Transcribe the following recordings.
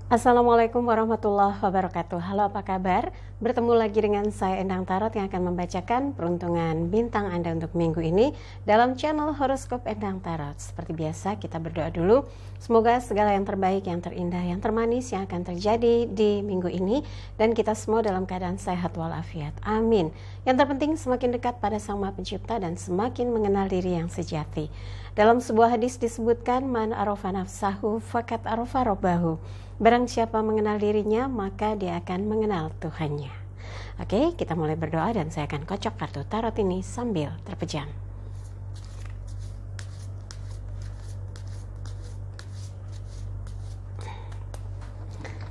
Assalamualaikum warahmatullahi wabarakatuh. Halo, apa kabar? Bertemu lagi dengan saya Endang Tarot yang akan membacakan peruntungan bintang Anda untuk minggu ini dalam channel Horoskop Endang Tarot. Seperti biasa, kita berdoa dulu. Semoga segala yang terbaik, yang terindah, yang termanis yang akan terjadi di minggu ini dan kita semua dalam keadaan sehat walafiat. Amin. Yang terpenting semakin dekat pada Sang Maha Pencipta dan semakin mengenal diri yang sejati. Dalam sebuah hadis disebutkan, man arofa nafsahu fakat arofa robbahu. Barang siapa mengenal dirinya, maka dia akan mengenal Tuhannya. Oke, kita mulai berdoa dan saya akan kocok kartu tarot ini sambil terpejam.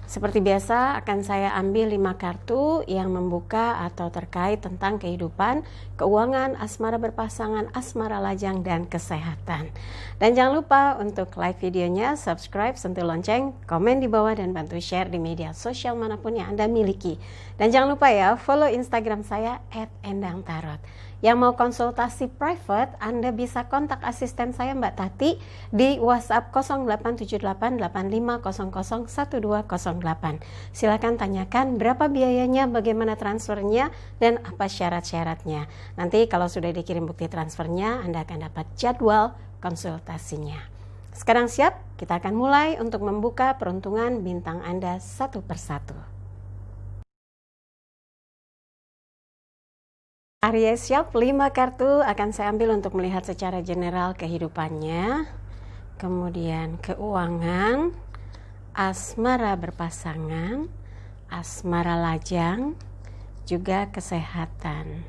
Seperti biasa akan saya ambil 5 kartu yang membuka atau terkait tentang kehidupan, keuangan, asmara berpasangan, asmara lajang, dan kesehatan. Dan jangan lupa untuk like videonya, subscribe, sentuh lonceng, komen di bawah, dan bantu share di media sosial manapun yang Anda miliki. Dan jangan lupa ya, follow Instagram saya @endangtarot. Yang mau konsultasi private, Anda bisa kontak asisten saya Mbak Tati di WhatsApp 087885001208. Silakan tanyakan berapa biayanya, bagaimana transfernya, dan apa syarat-syaratnya. Nanti kalau sudah dikirim bukti transfernya, Anda akan dapat jadwal konsultasinya. Sekarang siap? Kita akan mulai untuk membuka peruntungan bintang Anda satu persatu. Aries siap, 5 kartu akan saya ambil untuk melihat secara general kehidupannya, kemudian keuangan, asmara berpasangan, asmara lajang, juga kesehatan.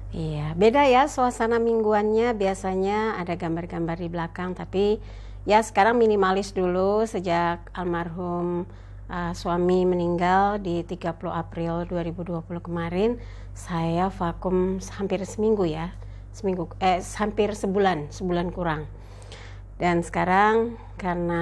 Iya, beda ya suasana mingguannya, biasanya ada gambar-gambar di belakang, tapi ya sekarang minimalis dulu sejak almarhum suami meninggal di 30 April 2020 kemarin. Saya vakum hampir seminggu ya, hampir sebulan kurang. Dan sekarang karena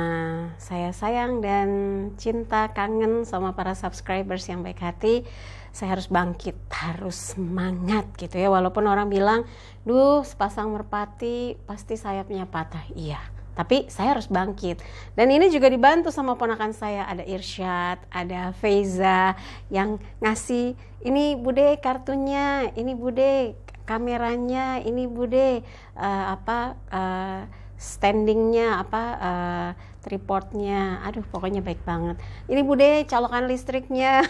saya sayang dan cinta, kangen sama para subscribers yang baik hati, saya harus bangkit, harus semangat gitu ya. Walaupun orang bilang, duh sepasang merpati pasti sayapnya patah. Iya, tapi saya harus bangkit. Dan ini juga dibantu sama ponakan saya, ada Irsyad, ada Feiza yang ngasih, ini Bude kartunya, ini Bude kameranya, ini Bude standingnya, tripodnya, aduh pokoknya baik banget. Ini Bude colokan listriknya.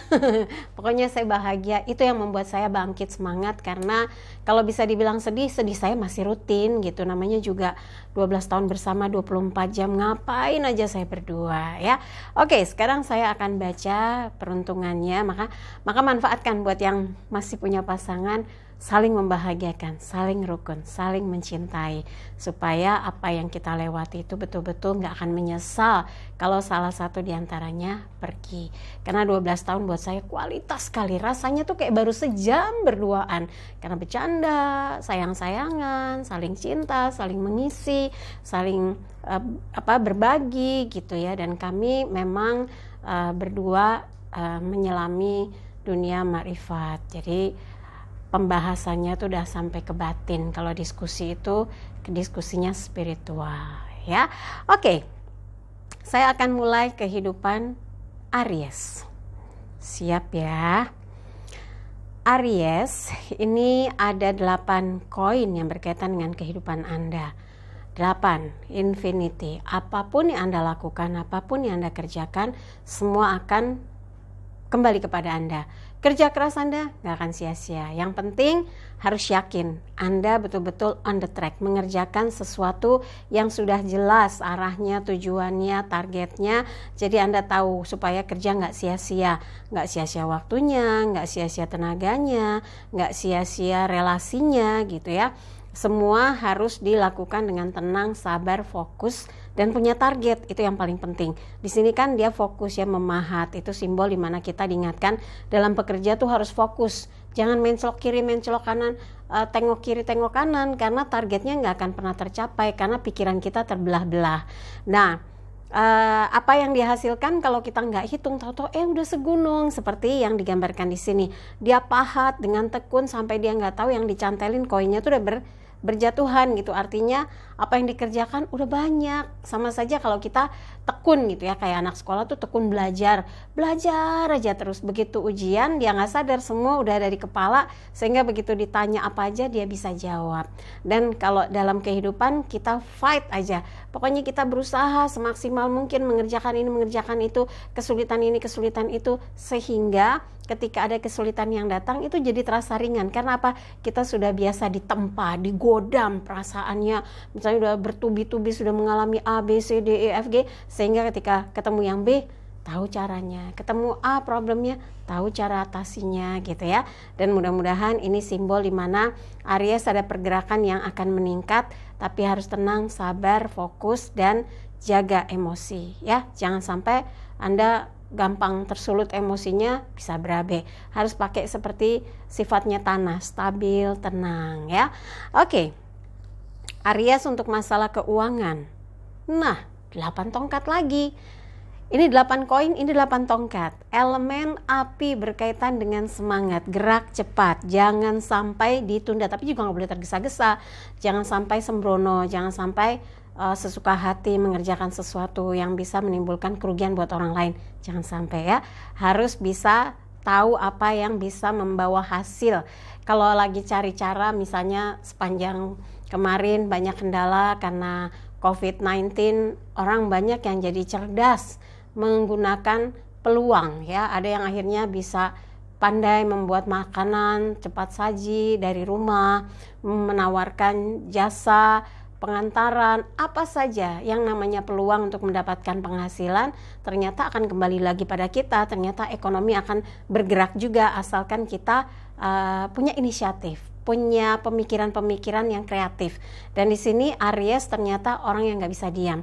Pokoknya saya bahagia. Itu yang membuat saya bangkit semangat, karena kalau bisa dibilang sedih saya masih rutin gitu. Namanya juga 12 tahun bersama, 24 jam, ngapain aja saya berdua ya. Oke, sekarang saya akan baca peruntungannya, maka manfaatkan buat yang masih punya pasangan, saling membahagiakan, saling rukun, saling mencintai, supaya apa yang kita lewati itu betul-betul nggak akan menyesal kalau salah satu diantaranya pergi. Karena 12 tahun buat saya kualitas sekali, rasanya tuh kayak baru sejam berduaan, karena bercanda, sayang-sayangan, saling cinta, saling mengisi, saling berbagi gitu ya. Dan kami memang berdua menyelami dunia makrifat, jadi pembahasannya tuh udah sampai ke batin. Kalau diskusi itu diskusinya spiritual ya. Oke, saya akan mulai kehidupan Aries. Siap ya. Aries, ini ada 8 koin yang berkaitan dengan kehidupan Anda. 8, infinity. Apapun yang Anda lakukan, apapun yang Anda kerjakan, semua akan kembali kepada Anda. Kerja keras Anda gak akan sia-sia. Yang penting harus yakin Anda betul-betul on the track, mengerjakan sesuatu yang sudah jelas arahnya, tujuannya, targetnya. Jadi Anda tahu supaya kerja gak sia-sia. Gak sia-sia waktunya, gak sia-sia tenaganya, gak sia-sia relasinya gitu ya. Semua harus dilakukan dengan tenang, sabar, fokus, dan punya target. Itu yang paling penting. Di sini kan dia fokus ya, memahat. Itu simbol dimana kita diingatkan dalam pekerja tuh harus fokus. Jangan mencelok kiri, mencelok kanan, tengok kiri, tengok kanan. Karena targetnya nggak akan pernah tercapai. Karena pikiran kita terbelah-belah. Nah, apa yang dihasilkan kalau kita nggak hitung, tahu-tahu udah segunung, seperti yang digambarkan di sini. Dia pahat dengan tekun sampai dia nggak tahu yang dicantelin koinnya tuh udah berjatuhan gitu. Artinya apa yang dikerjakan udah banyak. Sama saja kalau kita tekun gitu ya, kayak anak sekolah tuh tekun belajar aja terus. Begitu ujian dia nggak sadar, semua udah ada di kepala, sehingga begitu ditanya apa aja dia bisa jawab. Dan kalau dalam kehidupan kita fight aja, pokoknya kita berusaha semaksimal mungkin mengerjakan ini mengerjakan itu, kesulitan ini kesulitan itu, sehingga ketika ada kesulitan yang datang itu jadi terasa ringan. Karena apa? Kita sudah biasa ditempa, digodam perasaannya, misalnya udah bertubi-tubi, sudah mengalami A, B, C, D, E, F, G, sehingga ketika ketemu yang B tahu caranya, ketemu A problemnya tahu cara atasinya gitu ya. Dan mudah-mudahan ini simbol dimana Aries ada pergerakan yang akan meningkat, tapi harus tenang, sabar, fokus, dan jaga emosi ya. Jangan sampai Anda gampang tersulut emosinya, bisa berabe. Harus pakai seperti sifatnya tanah, stabil, tenang ya. Oke. Aries untuk masalah keuangan. Nah, 8 tongkat lagi. Ini 8 koin, ini 8 tongkat. Elemen api berkaitan dengan semangat, gerak cepat, jangan sampai ditunda, tapi juga nggak boleh tergesa-gesa. Jangan sampai sembrono, jangan sampai sesuka hati mengerjakan sesuatu yang bisa menimbulkan kerugian buat orang lain. Jangan sampai ya. Harus bisa tahu apa yang bisa membawa hasil. Kalau lagi cari cara, misalnya sepanjang kemarin banyak kendala karena COVID-19, orang banyak yang jadi cerdas menggunakan peluang ya. Ada yang akhirnya bisa pandai membuat makanan cepat saji dari rumah, menawarkan jasa pengantaran, apa saja yang namanya peluang untuk mendapatkan penghasilan, ternyata akan kembali lagi pada kita. Ternyata ekonomi akan bergerak juga asalkan kita punya inisiatif, punya pemikiran-pemikiran yang kreatif. Dan di sini Aries ternyata orang yang nggak bisa diam,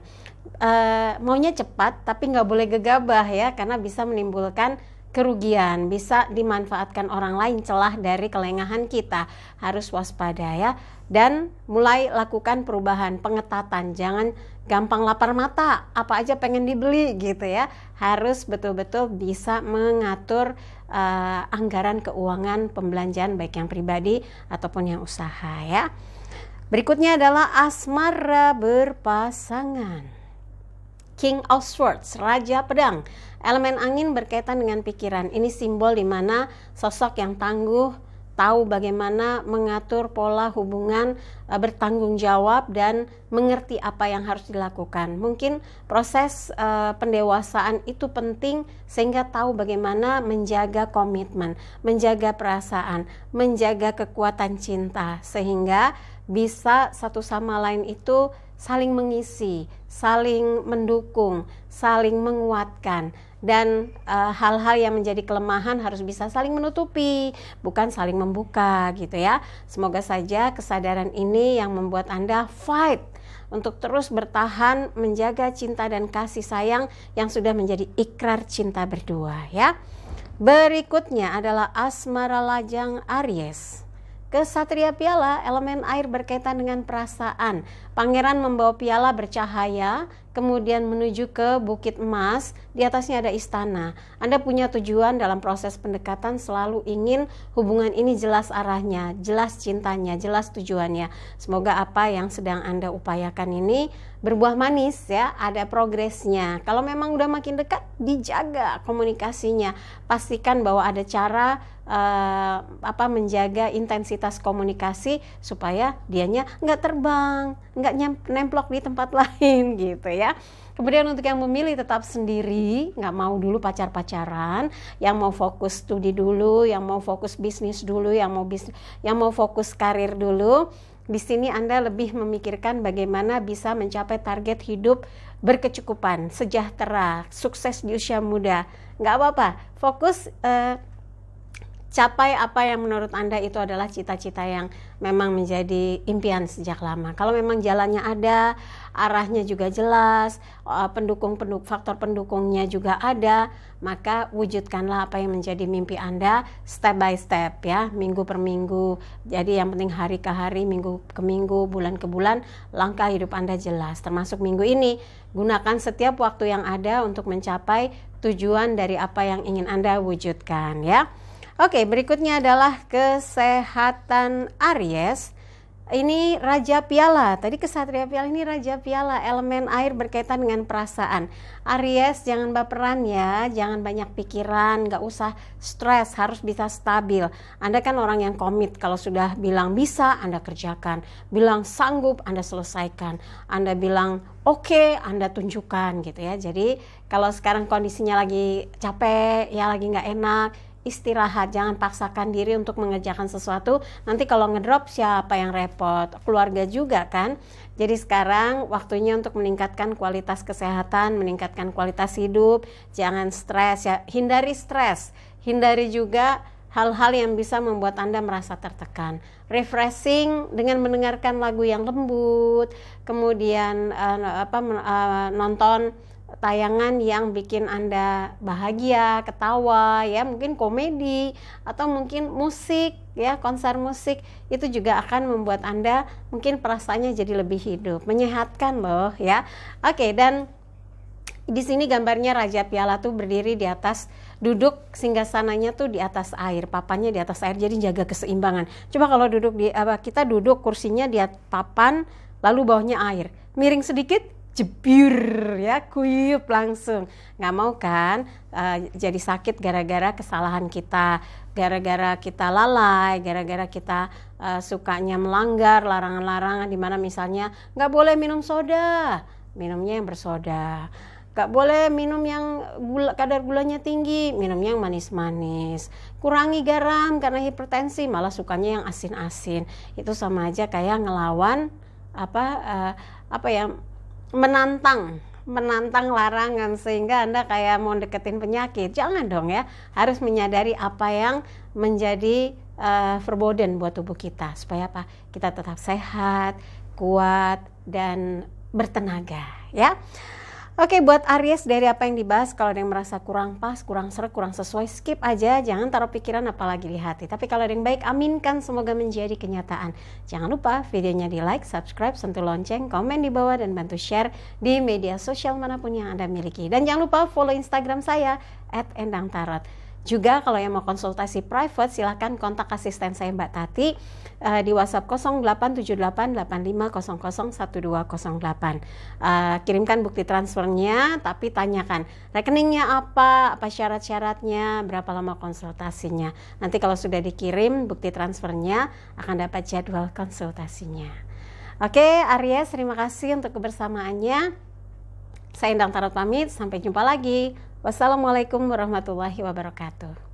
maunya cepat tapi nggak boleh gegabah ya, karena bisa menimbulkan kerugian, bisa dimanfaatkan orang lain, celah dari kelengahan kita. Harus waspada ya. Dan mulai lakukan perubahan, pengetatan. Jangan gampang lapar mata, apa aja pengen dibeli gitu ya. Harus betul-betul bisa mengatur anggaran keuangan pembelanjaan, baik yang pribadi ataupun yang usaha ya. Berikutnya adalah asmara berpasangan. King of Swords, Raja Pedang. Elemen angin berkaitan dengan pikiran. Ini simbol di mana sosok yang tangguh, tahu bagaimana mengatur pola hubungan, bertanggung jawab, dan mengerti apa yang harus dilakukan. Mungkin proses pendewasaan itu penting sehingga tahu bagaimana menjaga komitmen, menjaga perasaan, menjaga kekuatan cinta, sehingga bisa satu sama lain itu saling mengisi, saling mendukung, saling menguatkan. Dan hal-hal yang menjadi kelemahan harus bisa saling menutupi, bukan saling membuka gitu ya. Semoga saja kesadaran ini yang membuat Anda fight untuk terus bertahan menjaga cinta dan kasih sayang yang sudah menjadi ikrar cinta berdua ya. Berikutnya adalah asmara lajang Aries. Kesatria piala, elemen air berkaitan dengan perasaan. Pangeran membawa piala bercahaya, kemudian menuju ke Bukit Emas. Di atasnya ada istana. Anda punya tujuan dalam proses pendekatan, selalu ingin hubungan ini jelas arahnya, jelas cintanya, jelas tujuannya. Semoga apa yang sedang Anda upayakan ini berbuah manis ya, ada progresnya. Kalau memang udah makin dekat, dijaga komunikasinya. Pastikan bahwa ada cara menjaga intensitas komunikasi supaya dianya nggak terbang, nggak nemplok di tempat lain gitu ya. Kemudian untuk yang memilih tetap sendiri, nggak mau dulu pacar-pacaran, yang mau fokus studi dulu, yang mau fokus bisnis dulu, yang mau fokus karir dulu. Di sini Anda lebih memikirkan bagaimana bisa mencapai target hidup berkecukupan, sejahtera, sukses di usia muda. Nggak apa-apa, fokus capai apa yang menurut Anda itu adalah cita-cita yang memang menjadi impian sejak lama. Kalau memang jalannya ada, arahnya juga jelas, faktor pendukungnya juga ada, maka wujudkanlah apa yang menjadi mimpi Anda step by step ya, minggu per minggu. Jadi yang penting hari ke hari, minggu ke minggu, bulan ke bulan, langkah hidup Anda jelas. Termasuk minggu ini, gunakan setiap waktu yang ada untuk mencapai tujuan dari apa yang ingin Anda wujudkan ya. Oke, berikutnya adalah kesehatan Aries. Ini Raja Piala, tadi Kesatria Piala, ini Raja Piala, elemen air berkaitan dengan perasaan. Aries, jangan baperan ya, jangan banyak pikiran, gak usah stres, harus bisa stabil. Anda kan orang yang komit, kalau sudah bilang bisa, Anda kerjakan. Bilang sanggup, Anda selesaikan. Anda bilang oke, Anda tunjukkan gitu ya. Jadi kalau sekarang kondisinya lagi capek, ya lagi gak enak, istirahat, jangan paksakan diri untuk mengerjakan sesuatu. Nanti kalau ngedrop siapa yang repot? Keluarga juga kan. Jadi sekarang waktunya untuk meningkatkan kualitas kesehatan, meningkatkan kualitas hidup. Jangan stres ya, hindari stres. Hindari juga hal-hal yang bisa membuat Anda merasa tertekan. Refreshing dengan mendengarkan lagu yang lembut, kemudian nonton tayangan yang bikin Anda bahagia, ketawa ya, mungkin komedi atau mungkin musik ya, konser musik itu juga akan membuat Anda mungkin perasaannya jadi lebih hidup, menyehatkan loh ya. Oke, dan di sini gambarnya Raja Piala tuh berdiri di atas, duduk singgasananya tuh di atas air, papannya di atas air, jadi jaga keseimbangan. Coba kalau duduk kita duduk kursinya di papan lalu bawahnya air, miring sedikit jebur ya, kuyup langsung. Nggak mau kan jadi sakit gara-gara kesalahan kita, gara-gara kita lalai, gara-gara kita sukanya melanggar larangan-larangan, dimana misalnya nggak boleh minum soda, minumnya yang bersoda. Gak boleh minum yang kadar gulanya tinggi, minumnya yang manis-manis. Kurangi garam karena hipertensi, malah sukanya yang asin-asin. Itu sama aja kayak ngelawan menantang larangan, sehingga Anda kayak mau deketin penyakit. Jangan dong ya, harus menyadari apa yang menjadi verboden buat tubuh kita, supaya apa? Kita tetap sehat, kuat, dan bertenaga ya. Oke, buat Aries, dari apa yang dibahas, kalau ada yang merasa kurang pas, kurang seret, kurang sesuai, skip aja, jangan taruh pikiran apalagi di hati. Tapi kalau ada yang baik, aminkan, semoga menjadi kenyataan. Jangan lupa videonya di like, subscribe, sentuh lonceng, komen di bawah, dan bantu share di media sosial manapun yang Anda miliki. Dan jangan lupa follow Instagram saya @endangtarot. Juga kalau yang mau konsultasi private, silahkan kontak asisten saya Mbak Tati di WhatsApp 087885001208. Kirimkan bukti transfernya, tapi tanyakan rekeningnya apa syarat-syaratnya, berapa lama konsultasinya. Nanti kalau sudah dikirim bukti transfernya, akan dapat jadwal konsultasinya. Oke, Aries, terima kasih untuk kebersamaannya. Saya Endang Tarot pamit, sampai jumpa lagi. Wassalamualaikum warahmatullahi wabarakatuh.